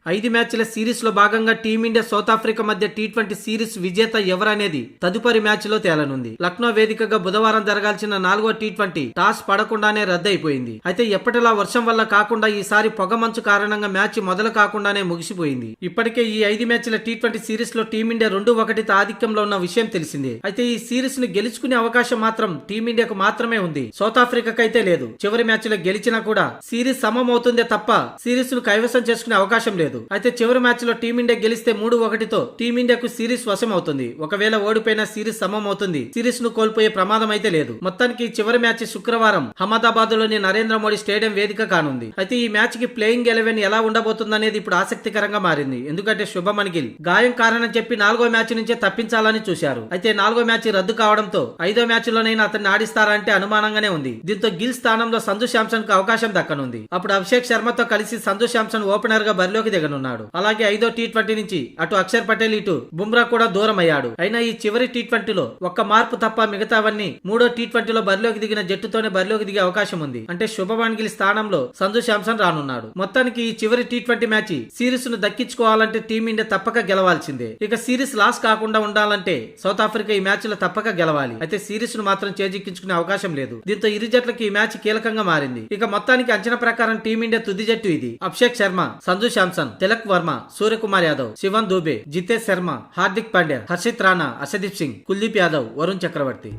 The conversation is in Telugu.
5 మ్యాచ్ల సిరీస్ లో భాగంగా టీమిండియా సౌత్ ఆఫ్రికా మధ్య టీ20 సిరీస్ విజేత ఎవరనేది తదుపరి మ్యాచ్ లో తేలనుంది. లక్నో వేదికగా బుధవారం జరగాల్సిన 4వ టీ20 టాస్ పడకుండానే రద్దయిపోయింది. అయితే ఎప్పటిలా వర్షం వల్ల కాకుండా ఈసారి పొగమంచు కారణంగా మ్యాచ్ మొదలు కాకుండానే ముగిసిపోయింది. ఇప్పటికే ఈ 5 మ్యాచ్ల టీ20 సిరీస్ లో టీమిండియా 2-1తో ఆధిక్యంలో ఉన్న విషయం తెలిసిందే. అయితే ఈ సిరీస్ ను గెలుచుకునే అవకాశం మాత్రం టీమిండియాకు మాత్రమే ఉంది, సౌత్ ఆఫ్రికాకు అయితే లేదు. చివరి మ్యాచ్ లో గెలిచినా కూడా సిరీస్ సమం అవుతుందే తప్ప సిరీస్ ను కైవసం చేసుకునే అవకాశం లేదు. అయితే చివరి మ్యాచ్ లో టీమిండియా గెలిస్తే 3-1తో టీమిండియాకు సిరీస్ వశం అవుతుంది. ఒకవేళ ఓడిపోయినా సిరీస్ సమం అవుతుంది. సిరీస్ ను కోల్పోయే ప్రమాదం అయితే లేదు. మొత్తానికి చివరి మ్యాచ్ శుక్రవారం అహ్మదాబాద్ లోని నరేంద్ర మోడీ స్టేడియం వేదిక కానుంది. అయితే ఈ మ్యాచ్ కి ప్లేయింగ్ 11 ఎలా ఉండబోతుందనేది ఇప్పుడు ఆసక్తికరంగా మారింది. ఎందుకంటే శుభమన్ గిల్ గాయం కారణం చెప్పి 4వ మ్యాచ్ నుంచే తప్పించాలని చూశారు. అయితే 4వ మ్యాచ్ రద్దు కావడంతో 5వ మ్యాచ్ లోనైనా అతన్ని ఆడిస్తారా అంటే అనుమానంగానే ఉంది. దీంతో గిల్ స్థానంలో సంజు శాంసన్ కు అవకాశం దక్కనుంది. అప్పుడు అభిషేక్ శర్మతో కలిసి సంజు శాంసన్ ఓపెనర్ గా బరిలోకి దిగనున్నాడు. అలాగే 5వ టీ20 నుంచి అటు అక్షర్ పటేల్ ఇటు బుమ్రా కూడా దూరం అయ్యాడు. అయినా ఈ చివరి టీ20లో ఒక్క మార్పు తప్ప మిగతావన్నీ 3వ టీ20లో బరిలోకి దిగిన జట్టుతోనే బరిలోకి దిగే అవకాశం ఉంది. అంటే శుభమన్ గిల్ స్థానంలో సంజు శాంసన్ రానున్నాడు. మొత్తానికి ఈ చివరి టీ20 మ్యాచ్ సిరీస్ ను దక్కించుకోవాలంటే టీమిండియా తప్పక గెలవాల్సిందే. ఇక సిరీస్ లాస్ కాకుండా ఉండాలంటే సౌత్ ఆఫ్రికా ఈ మ్యాచ్ లో తప్పక గెలవాలి. అయితే సిరీస్ ను మాత్రం చేజిక్కించుకునే అవకాశం లేదు. దీంతో ఇరు జట్లకి ఈ మ్యాచ్ కీలకంగా మారింది. ఇక మొత్తానికి అంచనా ప్రకారం టీమిండియా తుది జట్టు ఇది. అభిషేక్ శర్మ, సంజు శాంసన్, తిలక్ వర్మ, సూర్యకుమార్ యాదవ్, శివన్ దూబే, జితేష్ శర్మ, హార్దిక్ పాండ్యా, హర్షిత్ రాణా, అర్షదీప్ సింగ్, కుల్దీప్ యాదవ్, వరుణ్ చక్రవర్తి.